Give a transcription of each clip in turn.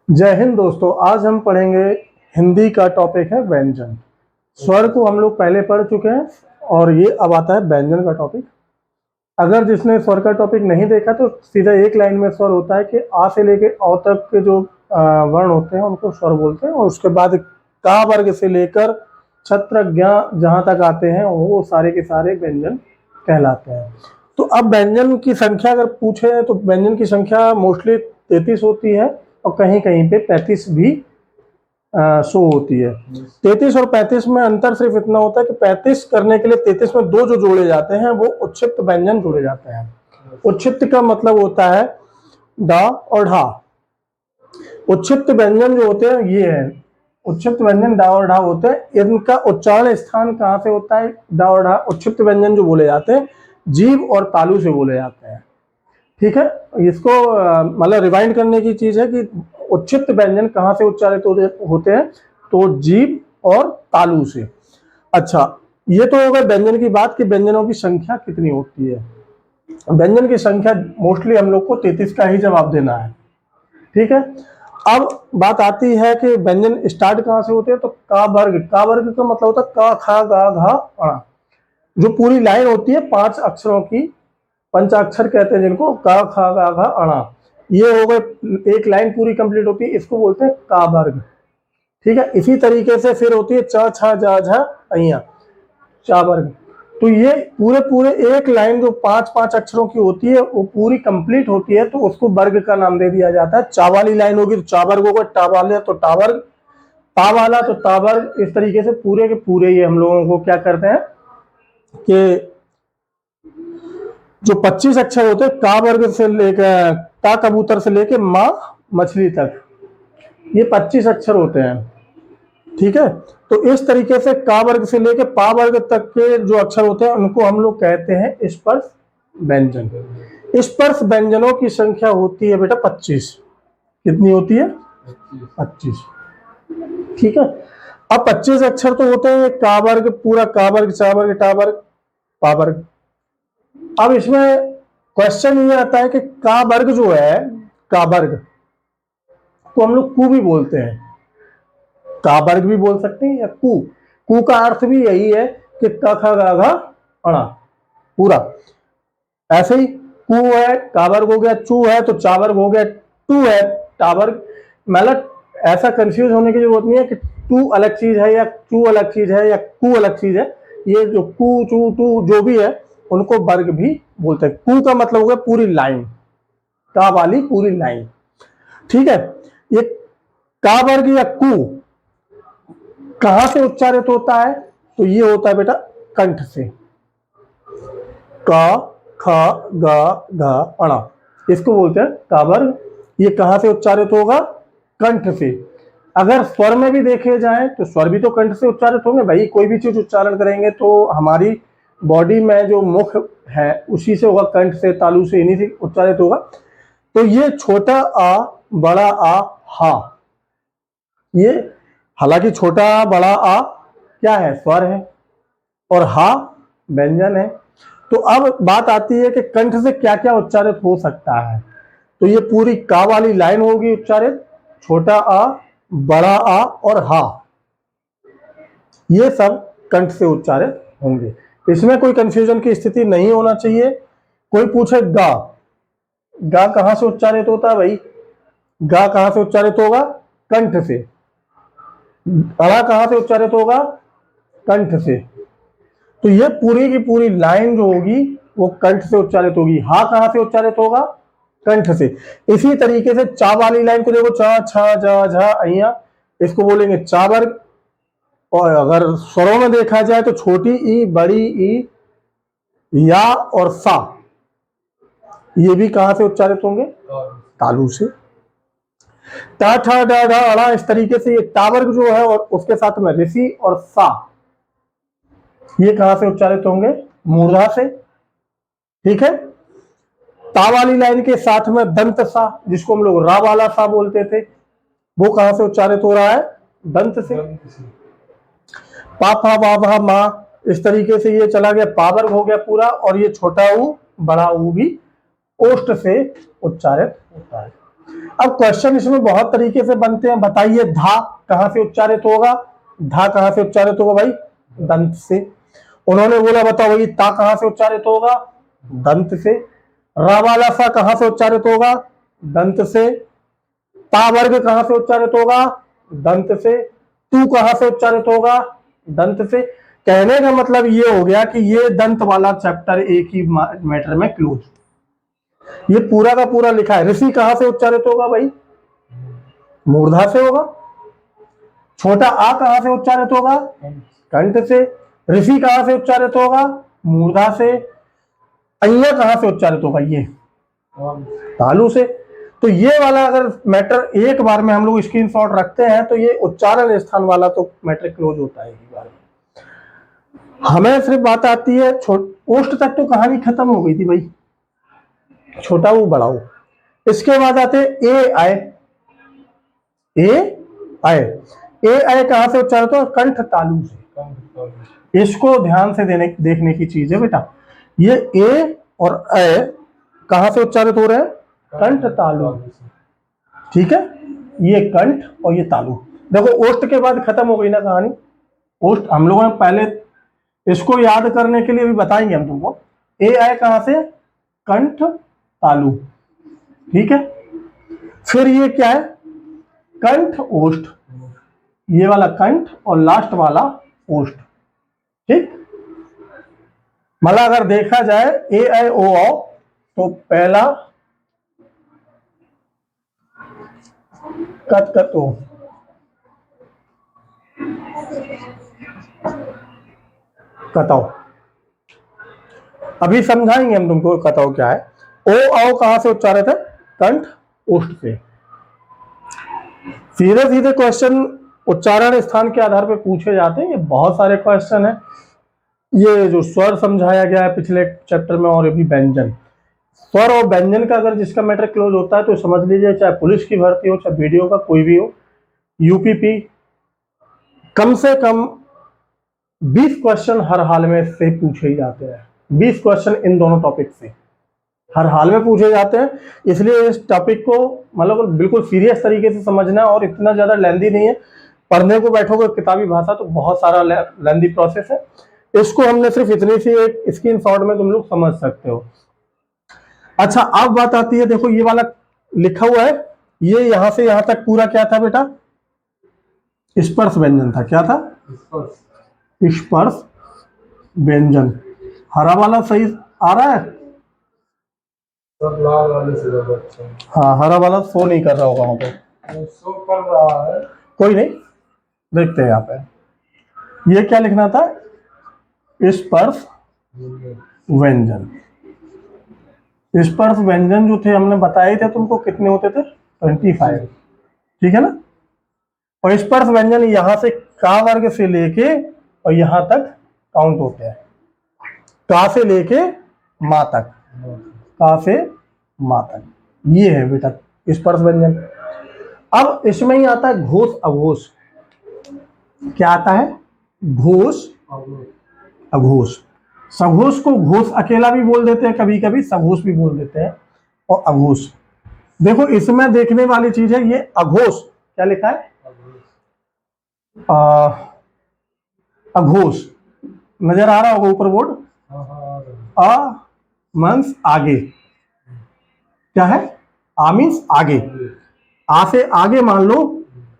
जय हिंद दोस्तों। आज हम पढ़ेंगे हिंदी का टॉपिक है व्यंजन। स्वर को हम लोग पहले पढ़ चुके हैं और ये अब आता है व्यंजन का टॉपिक। अगर जिसने स्वर का टॉपिक नहीं देखा तो सीधा एक लाइन में स्वर होता है कि आ से लेके औ तक के जो वर्ण होते हैं उनको स्वर बोलते हैं, और उसके बाद का वर्ग से लेकर छत्र ज्ञ जहाँ तक आते हैं वो सारे के सारे व्यंजन कहलाते हैं। तो अब व्यंजन की संख्या अगर पूछे तो व्यंजन की संख्या मोस्टली 33 होती है और कहीं कहीं पे 35 भी शो होती है। 33 और 35 में अंतर सिर्फ इतना होता है कि 35 करने के लिए 33 में दो जो जोड़े जाते हैं वो उच्छिष्ट व्यंजन जोड़े जाते हैं। उच्छिष्ट का मतलब होता है डा और ढा। उच्छिष्ट व्यंजन जो होते हैं ये है, उच्छिष्ट व्यंजन डा और ढा होते हैं। इनका उच्चारण स्थान कहाँ से होता है? डा और ढा उच्छिष्ट व्यंजन जो बोले जाते हैं जीभ और तालु से बोले जाते हैं। ठीक है, इसको मतलब रिवाइंड करने की चीज है कि उच्छिष्ट व्यंजन कहाँ से उच्चारित होते हैं? तो जीभ और तालु से। अच्छा, ये तो होगा व्यंजन की बात कि व्यंजनों की संख्या कितनी होती है। व्यंजन की संख्या मोस्टली हम लोग को 33 का ही जवाब देना है। ठीक है, अब बात आती है कि व्यंजन स्टार्ट कहाँ से होते हैं। तो का वर्ग का मतलब होता है का खा गा घा अणा। जो पूरी लाइन होती है 5 अक्षरों की, पंचाक्षर कहते हैं जिनको, का खा गा घा अणा, ये हो गए एक लाइन पूरी कंप्लीट होती है, इसको बोलते हैं का वर्ग। ठीक है, इसी तरीके से फिर होती है च छ जा झ अइया, चा वर्ग। तो ये पूरे पूरे एक लाइन जो 5-5 अक्षरों की होती है वो पूरी कंप्लीट होती है तो उसको वर्ग का नाम दे दिया जाता है। चा वाली लाइन होगी तो चा वर्ग होगा, टा वाला तो टा वर्ग, ता वाला तो ता वर्ग। इस तरीके से पूरे के पूरे ये हम लोगों को क्या करते हैं कि जो 25 अक्षर होते हैं का वर्ग से लेकर ता कबूतर से लेकर माँ मछली तक, ये 25 अक्षर होते हैं। ठीक है, तो इस तरीके से का वर्ग से लेकर पा वर्ग तक के जो अक्षर होते हैं उनको हम लोग कहते हैं स्पर्श व्यंजन। स्पर्श व्यंजनों की संख्या होती है बेटा 25। कितनी होती है? 25। ठीक है, अब 25 अक्षर तो होते हैं का वर्ग, पूरा का वर्ग, चा वर्ग, टा वर्ग, पा वर्ग। अब इसमें क्वेश्चन ये आता है कि का वर्ग जो है, का वर्ग तो हम लोग कु भी बोलते हैं, का वर्ग भी बोल सकते हैं या कु का अर्थ भी यही है कि क ख ग घ अणा पूरा। ऐसे ही कु है का वर्ग हो गया, चू है तो चा वर्ग हो गया, टू है टा वर्ग। मतलब ऐसा कंफ्यूज होने की जरूरत नहीं है कि टू अलग चीज है या चू अलग चीज है या कु अलग चीज है। ये जो कु चू टू जो भी है उनको वर्ग भी बोलते हैं। कु का मतलब हो गया पूरी लाइन, का वाली पूरी लाइन। ठीक है, ये का वर्ग या कु कहां से उच्चारित होता है? तो ये होता है बेटा कंठ से। का ख ग घ अणा, इसको बोलते हैं का वर्ग। ये कहां से उच्चारित होगा? कंठ से। अगर स्वर में भी देखे जाए तो स्वर भी तो कंठ से उच्चारित होंगे भाई। कोई भी चीज उच्चारण करेंगे तो हमारी बॉडी में जो मुख है उसी से होगा, कंठ से, तालु से, इन्हीं से उच्चारित होगा। तो ये छोटा आ बड़ा आ हा, ये हालांकि छोटा आ बड़ा आ क्या है? स्वर है, और हा व्यंजन है। तो अब बात आती है कि कंठ से क्या क्या उच्चारित हो सकता है। तो ये पूरी का वाली लाइन होगी उच्चारित, छोटा आ, बड़ा आ और हा, ये सब कंठ से उच्चारित होंगे। इसमें कोई कंफ्यूजन की स्थिति नहीं होना चाहिए। कोई पूछे गा, गा कहां से उच्चारित होता है भाई? गा कहां से उच्चारित होगा? कंठ से। अड़ा कहां से उच्चारित होगा? कंठ से। तो ये पूरी की पूरी लाइन जो होगी वो कंठ से उच्चारित होगी। हा कहां से उच्चारित होगा? कंठ से। इसी तरीके से चा वाली लाइन को देखो, चा छा जा झा अइया, इसको बोलेंगे चा वर्ग। और अगर स्वरों में देखा जाए तो छोटी ई, बड़ी ई, या और सा, ये भी कहां से उच्चारित होंगे? तालु से। टा ठा डा ढा अड़ा, इस तरीके से ये टा वर्ग जो है और उसके साथ में ऋषि और सा, ये कहां से उच्चारित होंगे? मूर्धा से। ठीक है, ता वाली लाइन के साथ में दंत सा, जिसको हम लोग रा वाला सा बोलते थे, वो कहां से उच्चारित हो रहा है? दंत से। पा फा बा भा मा, इस तरीके से ये चला गया, पा वर्ग हो गया पूरा। और ये छोटा ऊ बड़ा ऊ भी ओष्ठ से उच्चारित होता है। अब क्वेश्चन इसमें बहुत तरीके से बनते हैं। बताइए धा कहां से उच्चारित होगा? धा कहां से उच्चारित होगा भाई? दंत से। उन्होंने बोला बताओ भाई ता कहां से उच्चारित होगा? दंत से। रा वाला सा कहां से उच्चारित होगा? दंत से। ता वर्ग कहां से उच्चारित होगा? दंत से। तू कहां से उच्चारित होगा? दंत से। कहने का मतलब ये हो गया कि ये दंत वाला चैप्टर एक ही मैटर में क्लोज। ये पूरा का पूरा लिखा है। ऋषि कहां से उच्चारित होगा भाई? मूर्धा से होगा। छोटा आ कहां से उच्चारित होगा? कंठ से। ऋषि कहां से उच्चारित होगा? मूर्धा से। अय्या कहां से उच्चारित होगा? ये तालु से। तो ये वाला अगर मैटर एक बार में हम लोग स्क्रीनशॉट रखते हैं तो ये उच्चारण स्थान वाला तो मैटर क्लोज होता है एक बार में। हमें सिर्फ बात आती है ओष्ठ तक तो कहानी खत्म हो गई थी भाई, छोटा वो बड़ा हो। इसके बाद आते ए आए। ए आए। ए आए कहां से उच्चारित हो? कंठ तालु से। इसको ध्यान से देखने की चीज है बेटा। ये ए और ए कहां से उच्चारित हो रहे हैं? कंठ तालु। ठीक है, ये कंठ और ये तालु। देखो ओष्ठ के बाद खत्म हो गई ना कहानी। ओष्ठ हम लोगों ने पहले इसको याद करने के लिए भी बताएंगे हम तुमको। ए आए कहां से? कंठ तालु। ठीक है, फिर ये क्या है? कंठ ओष्ठ। ये वाला कंठ और लास्ट वाला ओष्ठ। ठीक, मतलब अगर देखा जाए ए आई ओ आओ तो पहला कतो। कताओ अभी समझाएंगे हम तुमको कताओ क्या है। ओ आओ कहां से उच्चारित है? कंठ ओष्ठ से। सीधे सीधे क्वेश्चन उच्चारण स्थान के आधार पर पूछे जाते हैं। ये बहुत सारे क्वेश्चन है। ये जो स्वर समझाया गया है पिछले चैप्टर में और अभी व्यंजन, स्वर और व्यंजन का अगर जिसका मैटर क्लोज होता है तो समझ लीजिए चाहे पुलिस की भर्ती हो चाहे वीडियो का कोई भी हो, यूपीपी कम से कम 20 क्वेश्चन हर हाल में से पूछे ही जाते हैं। 20 क्वेश्चन इन दोनों टॉपिक से हर हाल में पूछे जाते हैं। इसलिए इस टॉपिक को मतलब बिल्कुल सीरियस तरीके से समझना और इतना ज्यादा लेंदी नहीं है। पढ़ने को बैठोगे किताबी भाषा तो बहुत सारा लेंदी प्रोसेस है। इसको हमने सिर्फ इतनी सी एक स्क्रीनशॉट में तुम लोग समझ सकते हो। अच्छा अब बात आती है, देखो ये वाला लिखा हुआ है, ये यहां से यहां तक पूरा क्या था बेटा? स्पर्श व्यंजन था। क्या था? स्पर्श व्यंजन। हरा वाला सही आ रहा है? लाल वाले से ज्यादा अच्छा। हाँ, हरा वाला शो नहीं कर रहा होगा वहां पे। शो कर रहा है, कोई नहीं, देखते हैं यहाँ पे। ये क्या लिखना था? स्पर्श व्यंजन। स्पर्श व्यंजन जो थे हमने बताए थे तुमको कितने होते थे? 25। ठीक है ना। और स्पर्श व्यंजन यहां से का वर्ग से लेके और यहां तक काउंट होते हैं। का से लेके मा तक। का से मा तक ये है बेटा स्पर्श व्यंजन। अब इसमें ही आता है घोष अघोष। क्या आता है? घोष अघोष। सघोष को घोष अकेला भी बोल देते हैं, कभी कभी सघोष भी बोल देते हैं, और अघोष। देखो इसमें देखने वाली चीज है, ये अघोष क्या लिखा है? अघोष नजर आ रहा होगा ऊपर बोर्ड। अ मीन्स आगे। क्या है? आ मीन्स आगे। आ से आगे मान लो।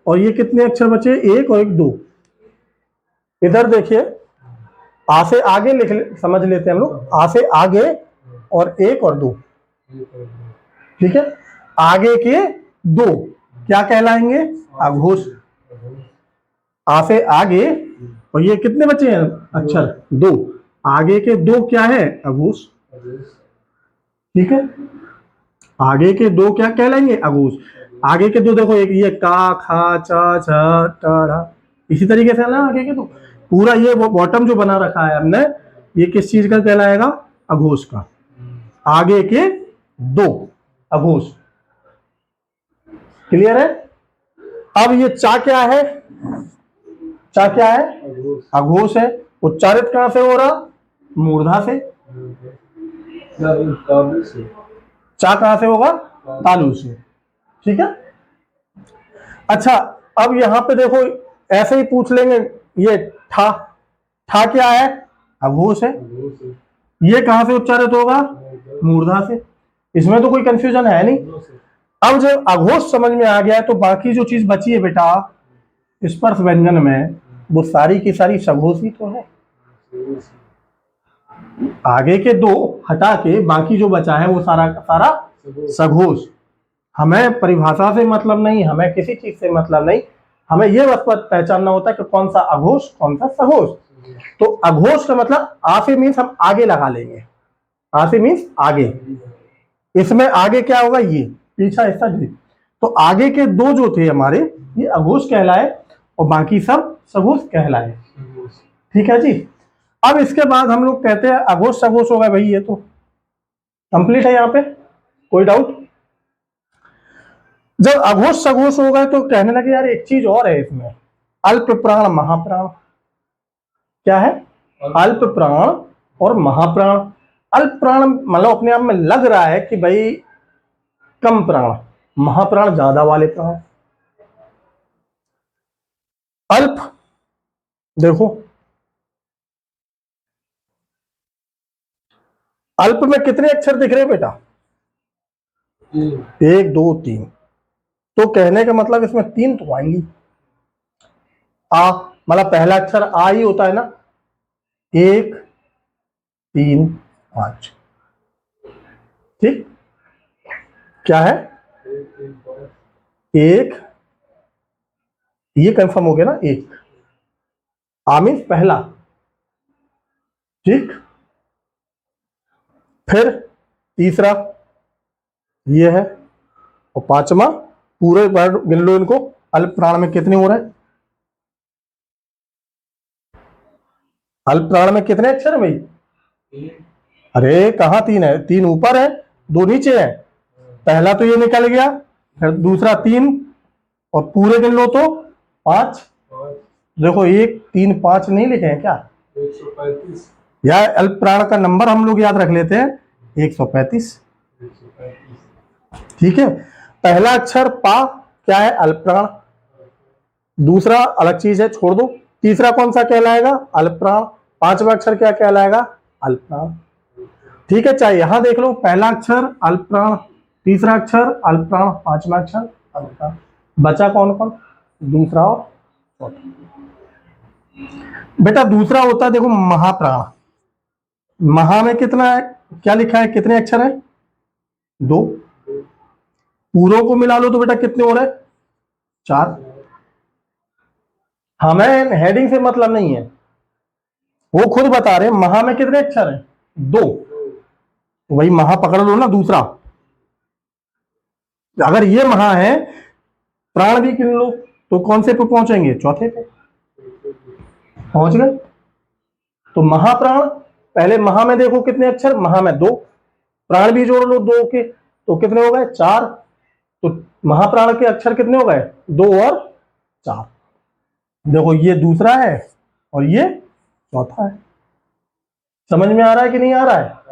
और ये कितने अक्षर बचे? एक और एक, दो। इधर देखिए, आ से आगे समझ लेते हैं हम लोग। आ से आगे और एक और दो। ठीक है, आगे के दो क्या कहलाएंगे? अघोष। आ से आगे और ये कितने बचे हैं अक्षर? दो। आगे के दो क्या है? अघोष। ठीक है, आगे के दो क्या कहलाएंगे? अघोष। आगे के दो देखो, एक ये का खा चा छा टा, इसी तरीके से ना आगे के दो। पूरा ये बॉटम जो बना रखा है हमने, ये किस चीज का कहलाएगा? अघोष का। आगे के दो अघोष। क्लियर है? अब ये चा क्या है? चा क्या है? अघोष है। उच्चारित कहां से हो रहा? मूर्धा से। चा कहां से होगा? तालु से। ठीक है। अच्छा, अब यहां पे देखो ऐसे ही पूछ लेंगे, ये ठा, ठा क्या है? अघोष है। ये कहां से उच्चारित होगा? मूर्धा से। इसमें तो कोई कंफ्यूजन है नहीं। अब जब अघोष समझ में आ गया है तो बाकी जो चीज बची है बेटा स्पर्श व्यंजन में, वो सारी की सारी सघोष ही तो है। आगे के दो हटा के बाकी जो बचा है वो सारा का सारा सघोष। हमें परिभाषा से मतलब नहीं, हमें किसी चीज से मतलब नहीं, हमें यह बस पहचानना होता है कि कौन सा अघोष कौन सा सघोष। तो अघोष का मतलब आ से मीन्स हम आगे लगा लेंगे, आ से मीन्स आगे। इसमें आगे क्या होगा? ये पीछा हिस्सा जी। तो आगे के दो जो थे हमारे ये अघोष कहलाए और बाकी सब सघोष कहलाए। ठीक है जी। अब इसके बाद हम लोग कहते हैं अघोष सघोष होगा भाई, ये तो कंप्लीट है। यहाँ पे कोई डाउट? जब अघोष सघोष होगा तो कहने लगे यार एक चीज और है इसमें, अल्प प्राण महाप्राण। क्या है? अल्प प्राण और महाप्राण। अल्प प्राण मतलब अपने आप में लग रहा है कि भाई कम प्राण, महाप्राण ज्यादा वाले प्राण। अल्प देखो, अल्प में कितने अक्षर दिख रहे हैं बेटा? 1 2 3। तो कहने का मतलब इसमें 3 तो आएंगी। आ मतलब पहला अक्षर आ ही होता है ना। 1 3 5। ठीक, क्या है? 1, ये कंफर्म हो गया ना। 1 आ मीन्स पहला। ठीक, फिर तीसरा ये है, और पांचवा पूरे वर्ड गिन लो इनको। अल्प प्राण में कितने हो रहे हैं? अल्प प्राण में कितने अक्षर है भाई? अरे कहाँ 3 है? 3 ऊपर है, 2 नीचे है। पहला तो ये निकल गया, फिर दूसरा 3, और पूरे गिन लो तो 5। देखो 1 3 5 नहीं लिखे हैं क्या? 135। या अल्प प्राण का नंबर हम लोग याद रख लेते हैं 135। ठीक है। पहला अक्षर पा क्या है? अल्प प्राण। दूसरा अलग चीज है, छोड़ दो। तीसरा कौन सा कहलाएगा? अल्प प्राण। पांचवा अक्षर क्या कहलाएगा? अल्प प्राण। ठीक है, चाहे यहां देख लो, पहला अक्षर अल्प प्राण, तीसरा अक्षर अल्प प्राण, पांचवा अक्षर अल्प प्राण। बचा कौन कौन? दूसरा और चौथा। बेटा दूसरा होता है देखो महाप्राण। महा में कितना है? क्या लिखा है? कितने अक्षर है? 2। पूरों को मिला लो तो बेटा कितने हो रहे? 4। हमें हेडिंग से मतलब नहीं है, वो खुद बता रहे हैं महा में कितने अक्षर हैं? 2। तो वही महा पकड़ लो ना दूसरा। अगर ये महा है, प्राण भी गिन लो तो कौन से पे पहुंचेंगे? चौथे पे पहुंच गए। तो महाप्राण, पहले महा में देखो कितने अक्षर? महा में 2, प्राण भी जोड़ लो 2 के तो कितने हो गए? 4। तो महाप्राण के अक्षर कितने हो गए? 2 और 4। देखो ये दूसरा है और ये चौथा है। समझ में आ रहा है कि नहीं आ रहा है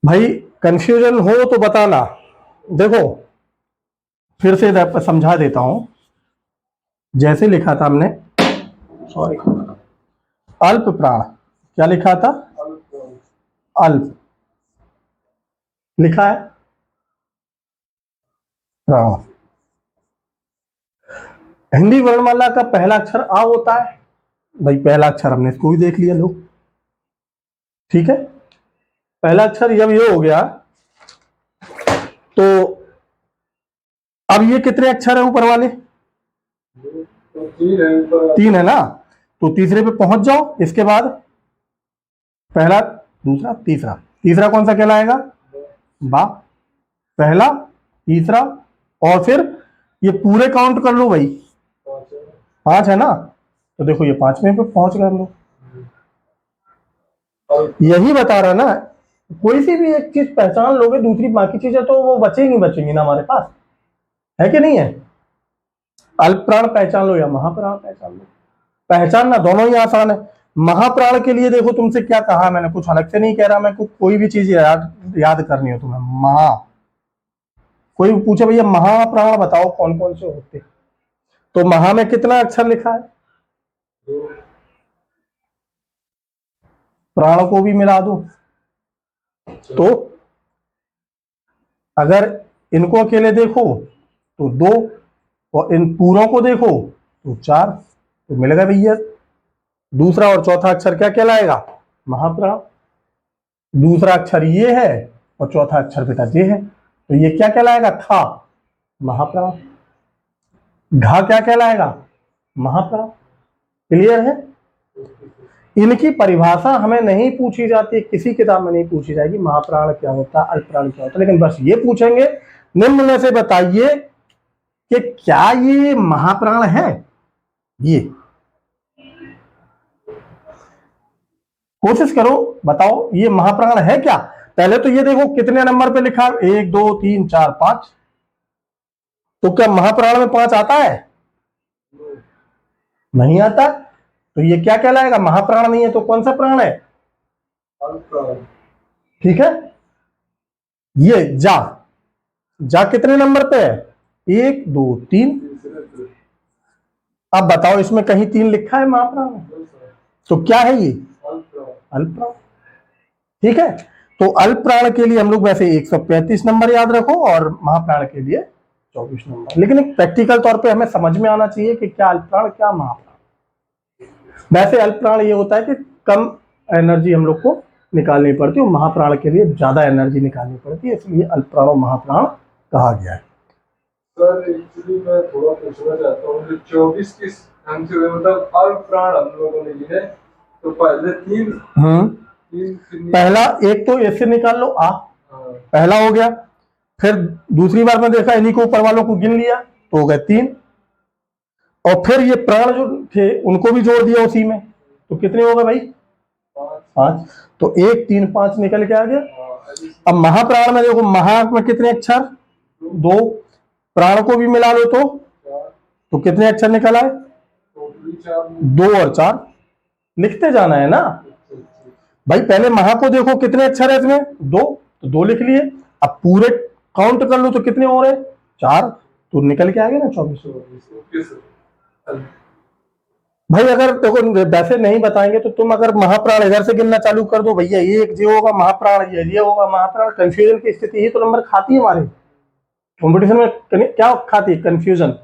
भाई? कंफ्यूजन हो तो बताना। देखो फिर से समझा देता हूं, जैसे लिखा था हमने, सॉरी, अल्प प्राण क्या लिखा था? अल्प लिखा है प्राण। हिंदी वर्णमाला का पहला अक्षर आ होता है भाई, पहला अक्षर हमने इसको भी देख लिया लो। ठीक है, पहला अक्षर जब ये हो गया तो अब ये कितने अक्षर है ऊपर वाले? 3 है ना। तो तीसरे पे पहुंच जाओ। इसके बाद पहला दूसरा तीसरा, तीसरा कौन सा कहलाएगा? बा। पहला तीसरा और फिर ये पूरे काउंट कर लो भाई, 5 है ना। तो देखो ये 5वें पे पहुंच गए हम लोग। यही बता रहा ना, कोई सी भी एक चीज पहचान लोगे, दूसरी बाकी चीजें तो वो बचेंगी ना हमारे पास, है कि नहीं है? अल्प प्राण पहचान लो या महाप्राण पहचान लो, पहचानना दोनों ही आसान है। महाप्राण के लिए देखो तुमसे क्या कहा मैंने, कुछ अलग से नहीं कह रहा मैं, कोई भी चीज याद करनी हो तुम्हें। महा कोई पूछे भैया महाप्राण बताओ कौन कौन से होते, तो महा में कितना अक्षर लिखा है, प्राण को भी मिला दो तो, अगर इनको अकेले देखो तो 2 और इन पूरों को देखो तो 4, तो मिल गया भैया। दूसरा और चौथा अक्षर क्या कहलाएगा, महाप्राण। दूसरा अक्षर ये है और चौथा अक्षर बेटा ये है, तो ये क्या कहलाएगा, था, महाप्राण। घा क्या कहलाएगा, महाप्राण। क्लियर है। इनकी परिभाषा हमें नहीं पूछी जाती, किसी किताब में नहीं पूछी जाएगी महाप्राण क्या होता है, अल्पप्राण क्या होता है, लेकिन बस ये पूछेंगे निम्न में से बताइए कि क्या ये महाप्राण है। ये कोशिश करो, बताओ ये महाप्राण है क्या। पहले तो ये देखो कितने नंबर पे लिखा, 1 2 3 4 5, तो क्या महाप्राण में 5 आता है, नहीं आता, तो ये क्या कहलाएगा, महाप्राण नहीं है तो कौन सा प्राण है, ठीक है। ये जा, जा कितने नंबर पे है, 1 2 3, अब बताओ इसमें कहीं 3 लिखा है महाप्राण, तो क्या है ये, अल्पप्राण, ठीक है। तो अल्पप्राण के लिए हम लोग वैसे 135 नंबर याद रखो और महाप्राण के लिए 24 नंबर, लेकिन एक प्रैक्टिकल तौर पे हमें समझ में आना चाहिए कि क्या अल्पप्राण क्या महाप्राण। वैसे अल्पप्राण ये होता है कि कम एनर्जी हम लोग को निकालनी पड़ती है, महाप्राण के लिए ज्यादा एनर्जी निकालनी पड़ती है, इसलिए अल्पप्राण और महाप्राण कहा गया है। सर एक्चुअली मैं थोड़ा पूछना चाहता हूँ, जो 24 किस ढंग से हुए, मतलब अल्पप्राण हम लोगों ने लिए, तो पहले 3 पहला एक तो ऐसे निकाल लो आ, पहला हो गया, फिर दूसरी बार में देखा इन्हीं को ऊपर वालों को गिन लिया तो हो गए 3, और फिर ये प्राण जो थे उनको भी जोड़ दिया उसी में, तो कितने हो गए भाई, 5, तो 1 3 5 निकल के आ गया। अब महाप्राण में देखो, महा में कितने अक्षर, 2, प्राण को भी मिला लो तो कितने अक्षर निकल आए, 2 और 4, लिखते जाना है ना भाई। पहले महा को देखो कितने अक्षर है इसमें, 2, तो 2 लिख लिए, अब पूरे काउंट कर लो तो कितने हो रहे, 4, तो निकल के आ गए ना 24। भाई अगर देखो वैसे नहीं बताएंगे तो तुम अगर महाप्राण इधर से गिनना चालू कर दो, भैया ये एक जो होगा महाप्राण, ये होगा महाप्राण, कंफ्यूजन की स्थिति ही तो नंबर खाती है हमारे कंपटीशन में, क्या खाती है, कंफ्यूजन।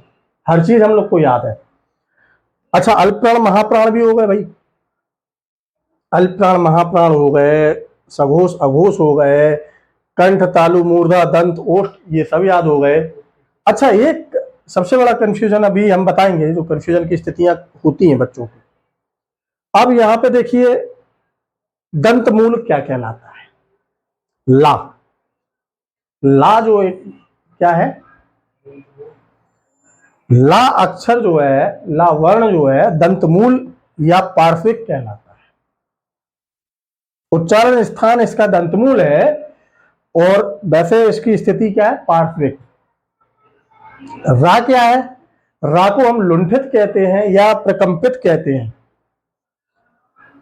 हर चीज हम लोग को याद है। अच्छा अल्पप्राण महाप्राण भी हो गए भाई, अल्पप्राण महाप्राण हो गए, सघोष अघोष हो गए, कंठ तालु मूर्धा दंत ओष्ठ ये सब याद हो गए। अच्छा एक सबसे बड़ा कंफ्यूजन अभी हम बताएंगे, जो कंफ्यूजन की स्थितियां होती हैं बच्चों को। अब यहां पे देखिए दंत मूल क्या कहलाता है, ला, ला जो क्या है, ला अक्षर जो है, ला वर्ण जो है दंत मूल या पार्श्विक कहलाता है। उच्चारण स्थान इसका दंतमूल है और वैसे इसकी स्थिति क्या है, पार्श्विक। रा क्या है, रा को हम लुंठित कहते हैं या प्रकंपित कहते हैं,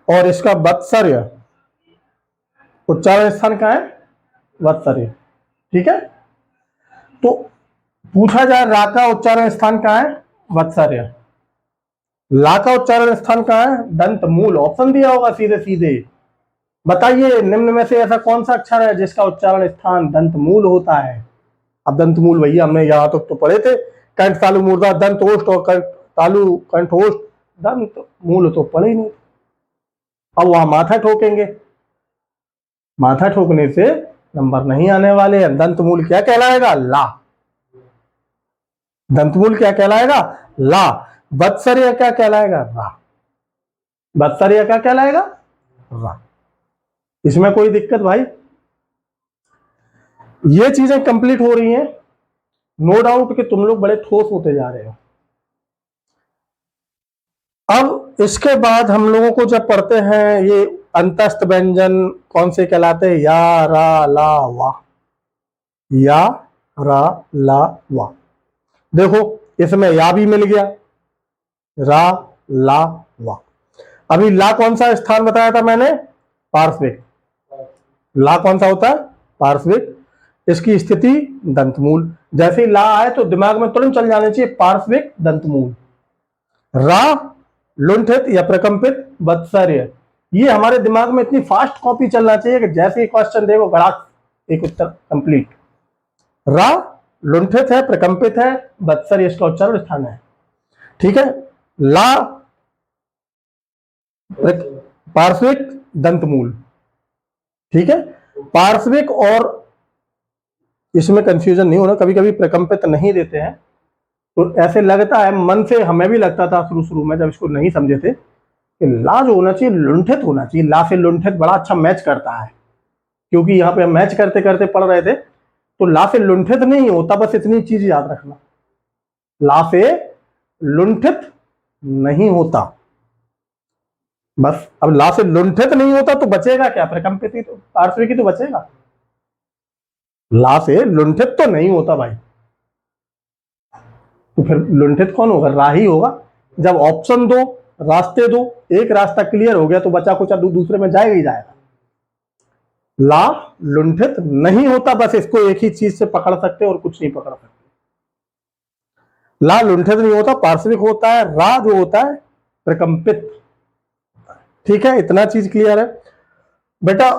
और इसका वत्सर्य, उच्चारण स्थान का है वत्सर्य, ठीक है। तो पूछा जाए रा का उच्चारण स्थान कहां है, वत्सर्य। ला का उच्चारण स्थान कहां है, दंत मूल। ऑप्शन दिया होगा सीधे सीधे, बताइए निम्न में से ऐसा कौन सा अक्षर है जिसका उच्चारण स्थान दंत मूल होता है। अब दंत मूल भैया हमने यहां तक तो पढ़े थे, कंठ तालु मूर्धा दंत ओष्ठ और कंठ तालु कंठ ओष्ठ दंत मूल तो पढ़े ही नहीं। अब वहां माथा ठोकेंगे, माथा ठोकने से नंबर नहीं आने वाले हैं। दंत मूल क्या कहलाएगा, ला। दंतमूल क्या कहलाएगा, ला। वत्सर्य क्या कहलाएगा, रा। वत्सर्य क्या कहलाएगा, रा। इसमें कोई दिक्कत भाई, ये चीजें कंप्लीट हो रही हैं, नो डाउट कि तुम लोग बड़े ठोस होते जा रहे हो। अब इसके बाद हम लोगों को जब पढ़ते हैं ये अंतस्थ व्यंजन कौन से कहलाते हैं, या रा ला वा, या रा ला वा। देखो इसमें या भी मिल गया, रा ला वा। अभी ला कौन सा स्थान बताया था मैंने, पार्श्विक। ला कौन सा होता है, पार्श्विक। इसकी स्थिति दंतमूल। जैसे ही ला आए तो दिमाग में तुरंत चल जाने चाहिए पार्श्विक दंतमूल, रा लुंठित या प्रकंपित वत्सर्य। ये हमारे दिमाग में इतनी फास्ट कॉपी चलना चाहिए कि जैसे ही क्वेश्चन देखो गड़ाक एक उत्तर कंप्लीट। रा लुंठित है, प्रकंपित है, वत्सर्य इसका उच्चारण स्थान है। ठीक है, ला पार्श्विक दंतमूल। ठीक है, पार्श्विक और इसमें कंफ्यूजन नहीं होना, कभी कभी प्रकंपित नहीं देते हैं तो ऐसे लगता है, मन से हमें भी लगता था शुरू शुरू में जब इसको नहीं समझे थे कि ला जो होना चाहिए लुंठित होना चाहिए, ला से लुंठित बड़ा अच्छा मैच करता है, क्योंकि यहाँ पे हम मैच करते करते पढ़ रहे थे तो ला से लुंठित नहीं होता, बस इतनी चीज याद रखना, ला से लुंठित नहीं होता बस। अब ला से लुंठित नहीं होता तो बचेगा क्या, प्रकंपित ही तो, पार्श्विक ही तो बचेगा, ला से लुंठित तो नहीं होता भाई, तो फिर लुंठित कौन होगा, रा ही होगा। जब ऑप्शन दो, रास्ते दो, एक रास्ता क्लियर हो गया तो बचा कुछ दूसरे में जाएगा ही जाएगा। ला लुंठित नहीं होता, बस इसको एक ही चीज से पकड़ सकते और कुछ नहीं पकड़ सकते। ला लुंठित नहीं होता, पार्श्विक होता है, रा जो होता है प्रकंपित। ठीक है, इतना चीज क्लियर है बेटा।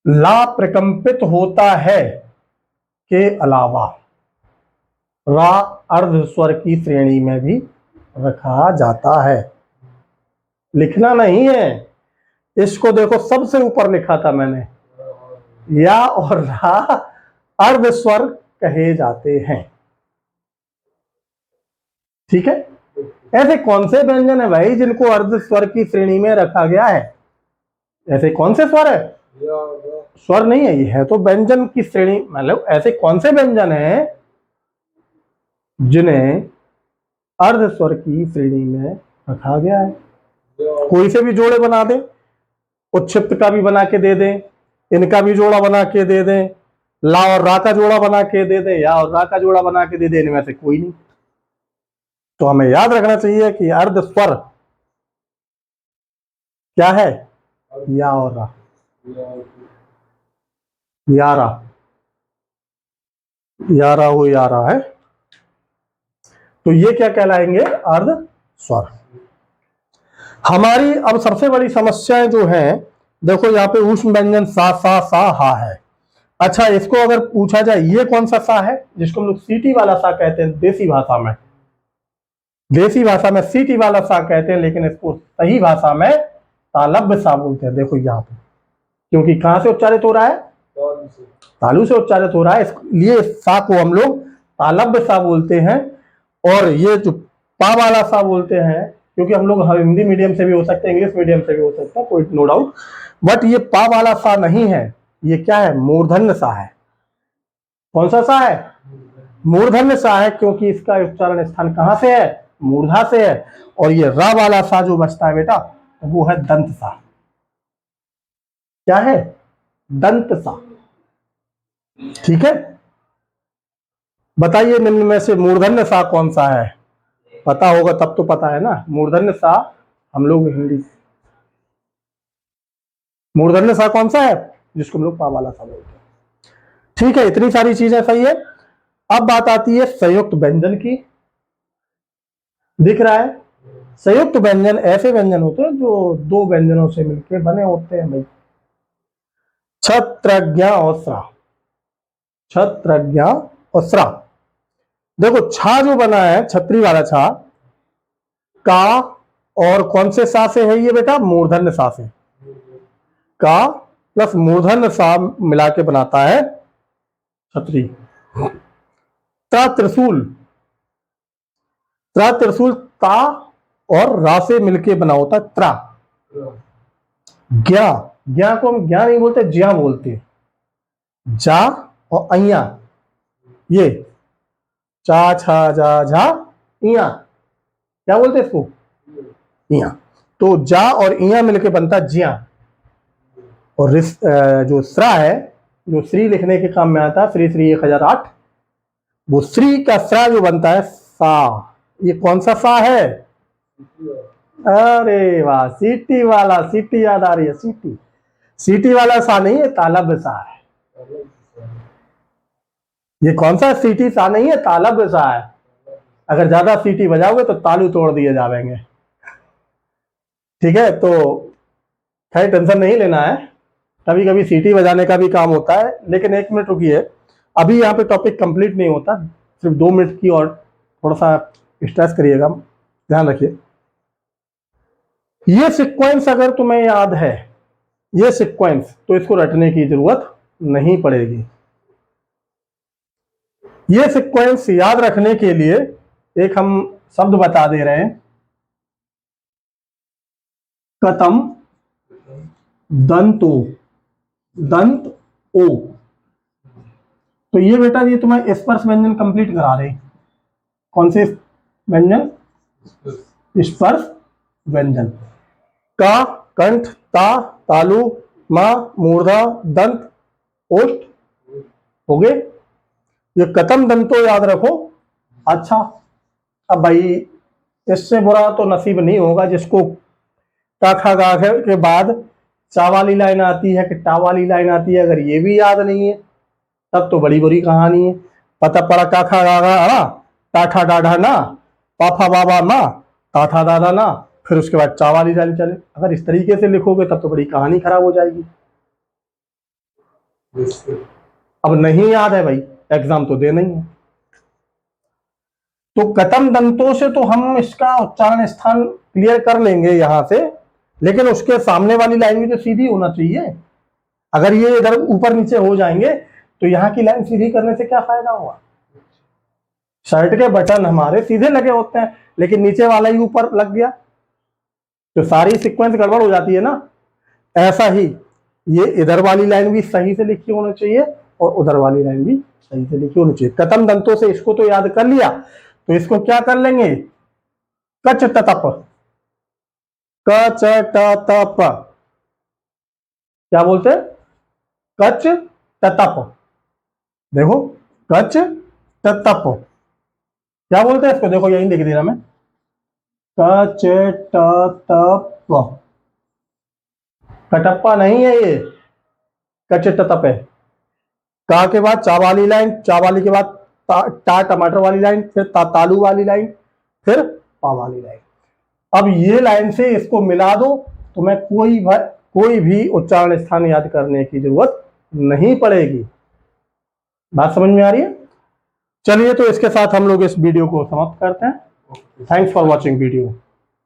ला प्रकंपित होता है के अलावा रा अर्ध स्वर की श्रेणी में भी रखा जाता है। लिखना नहीं है, इसको देखो सबसे ऊपर लिखा था मैंने, या और रा अर्ध स्वर कहे जाते हैं। ठीक है, ऐसे कौन से व्यंजन है भाई जिनको अर्ध स्वर की श्रेणी में रखा गया है, ऐसे कौन से स्वर है, स्वर नहीं है, ये है तो व्यंजन की श्रेणी, मतलब ऐसे कौन से व्यंजन है जिन्हें अर्ध स्वर की श्रेणी में रखा गया है। कोई से भी जोड़े बना दे, उच्छिप्त का भी बना के दे दें, इनका भी जोड़ा बना के दे दें, ला और रा का जोड़ा बना के दे दें, या और रा का जोड़ा बना के दे दें, इनमें से कोई नहीं। तो हमें याद रखना चाहिए कि अर्ध स्वर क्या है, या और रा, यारा, यारा हो यारा है, तो ये क्या कहलाएंगे, अर्ध स्वर। हमारी अब सबसे बड़ी समस्याएं जो हैं, देखो यहाँ पे ऊष्म व्यंजन सा सा सा हा है। अच्छा, इसको अगर पूछा जाए ये कौन सा सा है, जिसको हम लोग सीटी वाला सा कहते हैं देसी भाषा में, देसी भाषा में सीटी वाला सा कहते हैं, लेकिन इसको सही भाषा में तालब्य सा बोलते हैं। देखो यहाँ पे, क्योंकि कहां से उच्चारित हो रहा है, तालु से उच्चारित हो रहा है, इसलिए सा को हम लोग तालब्य सा बोलते हैं। और ये जो पा वाला सा बोलते हैं, क्योंकि हम लोग हिंदी मीडियम से भी हो सकते हैं, इंग्लिश मीडियम से भी हो सकता है, कोई नो डाउट, बट ये पा वाला सा नहीं है, ये क्या है, मूर्धन्य सा है। कौन सा सा है, मूर्धन्य सा है, क्योंकि इसका उच्चारण स्थान कहां से है, मूर्धा से है। और ये रा वाला सा जो बचता है बेटा, वो है दंत सा। क्या है, दंत सा। ठीक है, बताइए निम्न में से मूर्धन्य सा कौन सा है, पता होगा तब तो पता है ना। मूर्धन्य सा हम लोग हिंदी, मूर्धन्य सा कौन सा है, जिसको हम लोग पा वाला सा बोलते हैं। ठीक है, इतनी सारी चीजें सही है। अब बात आती है संयुक्त व्यंजन की। दिख रहा है, संयुक्त व्यंजन ऐसे व्यंजन होते हैं जो दो व्यंजनों से मिलकर बने होते हैं भाई। छत्रज्ञ और स्रा, छत्रज्ञ और स्रा। देखो छा जो बना है, छत्री वाला छा, का और कौन से सा से है ये बेटा, मूर्धन्य सा से, का प्लस मूर्धन्य सा मिला के बनाता है छत्री। ता त्रिशूल, ता त्रिशूल ता और रा से मिलके बना होता है त्रा। ज्ञा, ज्ञा को हम ज्ञा नहीं बोलते, ज्या बोलते, जा और अइया, ये चा छा जा झा इया, क्या बोलते इसको, इया। तो जा और इया मिलके बनता ज्या। और जो श्रा है, जो श्री लिखने के काम में आता है, श्री श्री 1008, वो श्री का श्रा जो बनता है सा, ये कौन सा सा है, अरे वाह, सीटी वाला, सीटी याद आ रही है, सीटी, सीटी वाला सा नहीं है, तालब्य सा है। ये कौन सा सीटी सा नहीं है, तालब सा है। अगर ज्यादा सीटी बजाओगे तो तालू तोड़ दिए जाएंगे। ठीक है, तो खैर टेंशन नहीं लेना है, कभी कभी सीटी बजाने का भी काम होता है। लेकिन 1 मिनट रुकिए, अभी यहाँ पे टॉपिक कंप्लीट नहीं होता, सिर्फ 2 मिनट की और थोड़ा सा स्ट्रेस करिएगा, ध्यान रखिए। ये सीक्वेंस अगर तुम्हें याद है, ये सीक्वेंस, तो इसको रटने की जरूरत नहीं पड़ेगी। ये सीक्वेंस याद रखने के लिए एक हम शब्द बता दे रहे हैं, कतम दंतो, दंत ओ। तो ये बेटा ये तुम्हें स्पर्श व्यंजन कंप्लीट करा रहे। कौन से व्यंजन? स्पर्श व्यंजन। का, कंठ, ता, तालु, मा, मूर्धा, दंत, ओष्ठ हो गए। ये कतम दंतो याद रखो। अच्छा, अब भाई इससे बुरा तो नसीब नहीं होगा जिसको ता खा गा के बाद चा वाली लाइन आती है कि टा वाली लाइन आती है। अगर ये भी याद नहीं है तब तो बड़ी बुरी कहानी है। पता पड़ा का खा गा गा टा ठा डा ढा ना, पाफा बाबा मा, ता था दादा ना, फिर उसके बाद चा वाली लाइन चले। अगर इस तरीके से लिखोगे तब तो बड़ी कहानी खराब हो जाएगी। अब नहीं याद है भाई, एग्जाम तो देना ही है। तो कतम दंतों से तो हम इसका उच्चारण स्थान क्लियर कर लेंगे यहां से, लेकिन उसके सामने वाली लाइन भी तो सीधी होना चाहिए। अगर ये इधर ऊपर नीचे हो जाएंगे तो यहाँ की लाइन सीधी करने से क्या फायदा हुआ? शर्ट के बटन हमारे सीधे लगे होते हैं, लेकिन नीचे वाला ही ऊपर लग गया तो सारी सीक्वेंस गड़बड़ हो जाती है ना। ऐसा ही ये इधर वाली लाइन भी सही से लिखी होनी चाहिए और उधर वाली लाइन भी सही से लिखी होनी चाहिए। कतम दंतों से इसको तो याद कर लिया, तो इसको क्या कर लेंगे? कच ततप, कच ततप, क्या बोलते हैं? कच ततप। देखो कच ततप क्या बोलते हैं इसको, देखो यही लिख दिया मैं, कच ततप। कटप्पा नहीं है ये, कच ततप है। का के बाद चा वाली लाइन, चा वाली के बाद टा टमाटर वाली लाइन, फिर तालू वाली लाइन, फिर पा वाली लाइन। अब ये लाइन से इसको मिला दो, तुम्हें कोई भी उच्चारण स्थान याद करने की जरूरत नहीं पड़ेगी। बात समझ में आ रही है? चलिए, तो इसके साथ हम लोग इस वीडियो को समाप्त करते हैं। Thanks for watching video.